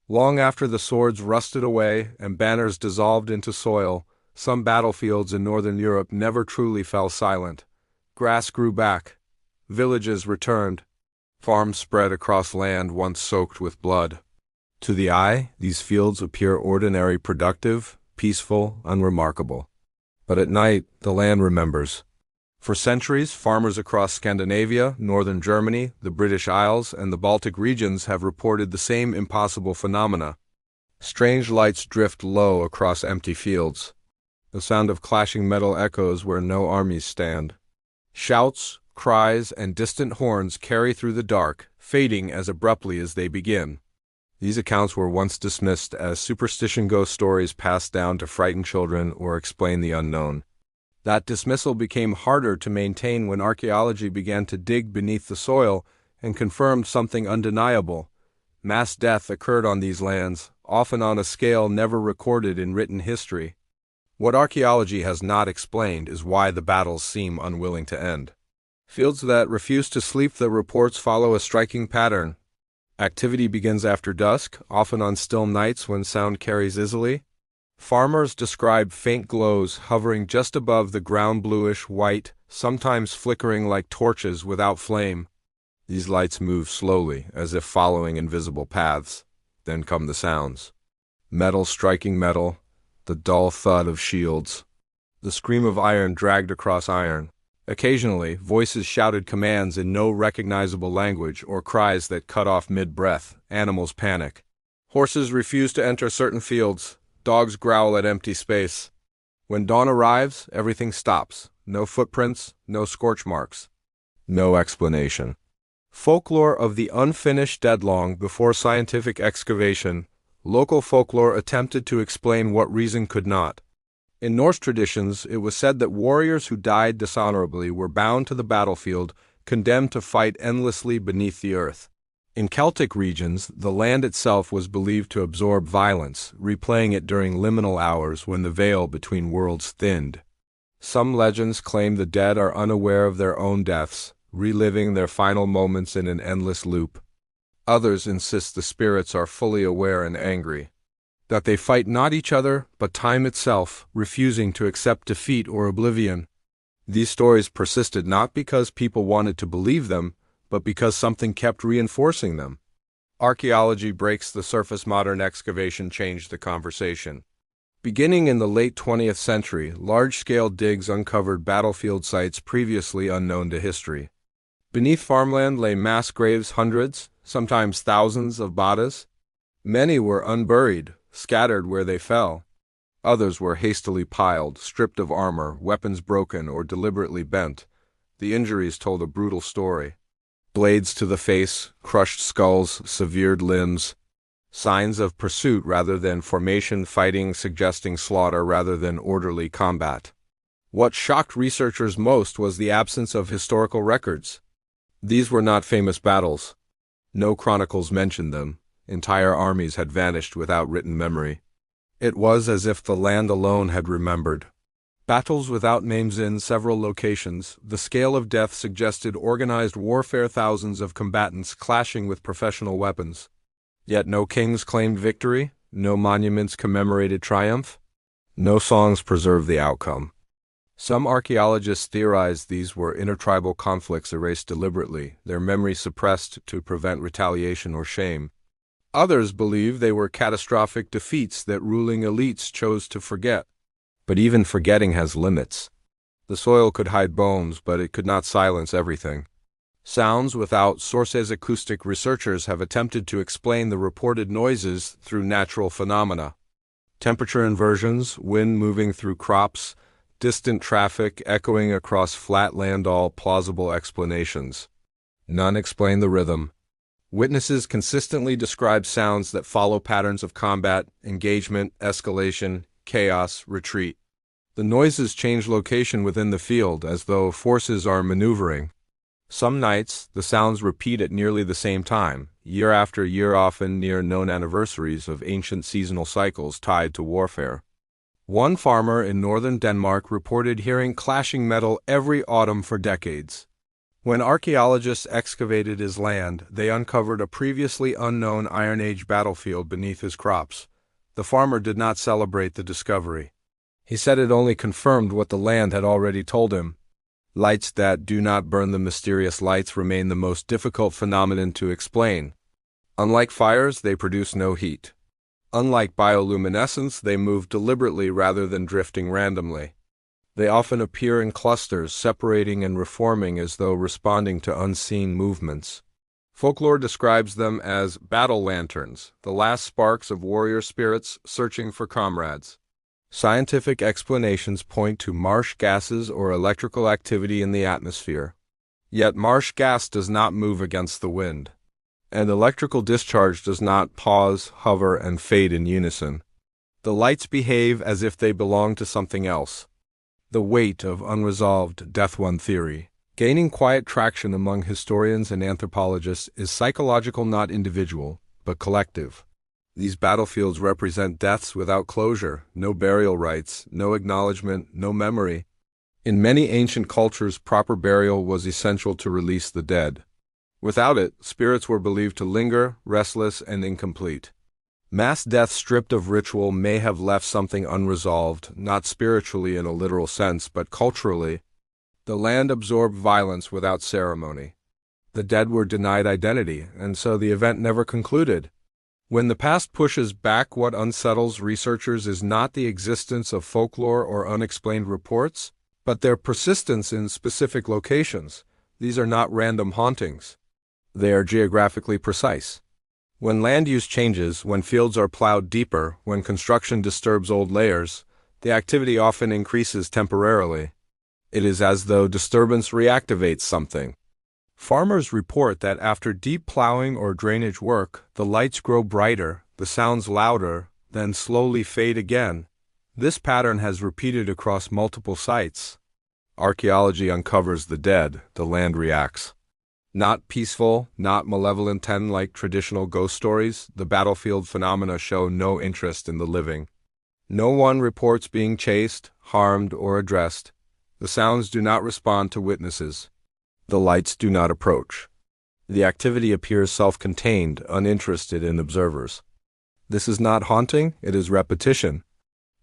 Long after the swords rusted away and banners dissolved into soil, some battlefields in northern Europe never truly fell silent. Grass grew back. Villages returned. Farms spread across land once soaked with blood. To the eye, these fields appear ordinary, productive, peaceful, unremarkable. But at night, the land remembers. For centuries, farmers across Scandinavia, northern Germany, the British Isles, and the Baltic regions have reported the same impossible phenomena. Strange lights drift low across empty fields. The sound of clashing metal echoes where no armies stand. Shouts, cries, and distant horns carry through the dark, fading as abruptly as they begin. These accounts were once dismissed as superstition ghost stories passed down to frighten children or explain the unknown. That dismissal became harder to maintain when archaeology began to dig beneath the soil and confirmed something undeniable. Mass death occurred on these lands, often on a scale never recorded in written history. What archaeology has not explained is why the battles seem unwilling to end. Fields that refuse to sleep, the reports follow a striking pattern. Activity begins after dusk, often on still nights when sound carries easily. Farmers describe faint glows hovering just above the ground, bluish-white, sometimes flickering like torches without flame. These lights move slowly, as if following invisible paths. Then come the sounds. Metal striking metal, the dull thud of shields, the scream of iron dragged across iron. Occasionally, voices shouted commands in no recognizable language or cries that cut off mid-breath. Animals panic. Horses refuse to enter certain fields. Dogs growl at empty space. When dawn arrives, everything stops. No footprints, no scorch marks. No explanation. Folklore of the unfinished dead. Long before scientific excavation, local folklore attempted to explain what reason could not. In Norse traditions, it was said that warriors who died dishonorably were bound to the battlefield, condemned to fight endlessly beneath the earth. In Celtic regions, the land itself was believed to absorb violence, replaying it during liminal hours when the veil between worlds thinned. Some legends claim the dead are unaware of their own deaths, reliving their final moments in an endless loop. Others insist the spirits are fully aware and angry, that they fight not each other, but time itself, refusing to accept defeat or oblivion. These stories persisted not because people wanted to believe them, but because something kept reinforcing them. Archaeology breaks the surface. Modern excavation changed the conversation. Beginning in the late 20th century, large-scale digs uncovered battlefield sites previously unknown to history. Beneath farmland lay mass graves, hundreds, sometimes thousands of bodies. Many were unburied, scattered where they fell. Others were hastily piled, stripped of armor, weapons broken or deliberately bent. The injuries told a brutal story. Blades to the face, crushed skulls, severed limbs. Signs of pursuit rather than formation, fighting suggesting slaughter rather than orderly combat. What shocked researchers most was the absence of historical records. These were not famous battles. No chronicles mentioned them. Entire armies had vanished without written memory. It was as if the land alone had remembered. Battles without names in several locations, the scale of death suggested organized warfare, thousands of combatants clashing with professional weapons. Yet no kings claimed victory, no monuments commemorated triumph, no songs preserved the outcome. Some archaeologists theorized these were intertribal conflicts erased deliberately, their memory suppressed to prevent retaliation or shame. Others believe they were catastrophic defeats that ruling elites chose to forget. But even forgetting has limits. The soil could hide bones, but it could not silence everything. Sounds without sources. Acoustic researchers have attempted to explain the reported noises through natural phenomena. Temperature inversions, wind moving through crops, distant traffic echoing across flat land, all plausible explanations. None explain the rhythm. Witnesses consistently describe sounds that follow patterns of combat, engagement, escalation, chaos, retreat. The noises change location within the field as though forces are maneuvering. Some nights, the sounds repeat at nearly the same time, year after year, often near known anniversaries of ancient seasonal cycles tied to warfare. One farmer in northern Denmark reported hearing clashing metal every autumn for decades. When archaeologists excavated his land, they uncovered a previously unknown Iron Age battlefield beneath his crops. The farmer did not celebrate the discovery. He said it only confirmed what the land had already told him. Lights that do not burn. The mysterious lights remain the most difficult phenomenon to explain. Unlike fires, they produce no heat. Unlike bioluminescence, they move deliberately rather than drifting randomly. They often appear in clusters, separating and reforming as though responding to unseen movements. Folklore describes them as battle lanterns, the last sparks of warrior spirits searching for comrades. Scientific explanations point to marsh gases or electrical activity in the atmosphere. Yet marsh gas does not move against the wind, and electrical discharge does not pause, hover, and fade in unison. The lights behave as if they belong to something else. The weight of unresolved Death One theory, gaining quiet traction among historians and anthropologists, is psychological, not individual, but collective. These battlefields represent deaths without closure, no burial rites, no acknowledgement, no memory. In many ancient cultures, proper burial was essential to release the dead. Without it, spirits were believed to linger, restless, and incomplete. Mass death stripped of ritual may have left something unresolved, not spiritually in a literal sense, but culturally. The land absorbed violence without ceremony. The dead were denied identity, and so the event never concluded. When the past pushes back, what unsettles researchers is not the existence of folklore or unexplained reports, but their persistence in specific locations. These are not random hauntings. They are geographically precise. When land use changes, when fields are plowed deeper, when construction disturbs old layers, the activity often increases temporarily. It is as though disturbance reactivates something. Farmers report that after deep plowing or drainage work, the lights grow brighter, the sounds louder, then slowly fade again. This pattern has repeated across multiple sites. Archaeology uncovers the dead, the land reacts. Not peaceful, not malevolent, like traditional ghost stories, the battlefield phenomena show no interest in the living. No one reports being chased, harmed, or addressed. The sounds do not respond to witnesses. The lights do not approach. The activity appears self-contained, uninterested in observers. This is not haunting, it is repetition.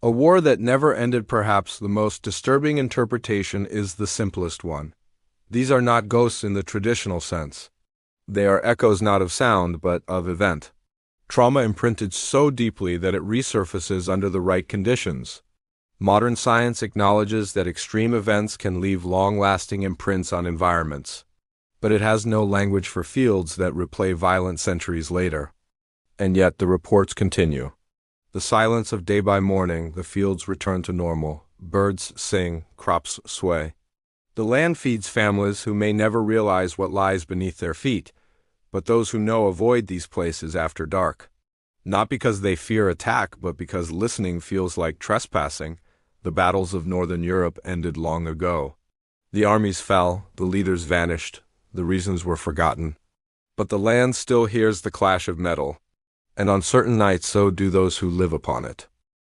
A war that never ended. Perhaps the most disturbing interpretation is the simplest one. These are not ghosts in the traditional sense. They are echoes not of sound, but of event. Trauma imprinted so deeply that it resurfaces under the right conditions. Modern science acknowledges that extreme events can leave long-lasting imprints on environments. But it has no language for fields that replay violent centuries later. And yet the reports continue. The silence of day by morning, the fields return to normal. Birds sing, crops sway. The land feeds families who may never realize what lies beneath their feet, but those who know avoid these places after dark. Not because they fear attack, but because listening feels like trespassing. The battles of Northern Europe ended long ago. The armies fell, the leaders vanished, the reasons were forgotten. But the land still hears the clash of metal, and on certain nights so do those who live upon it.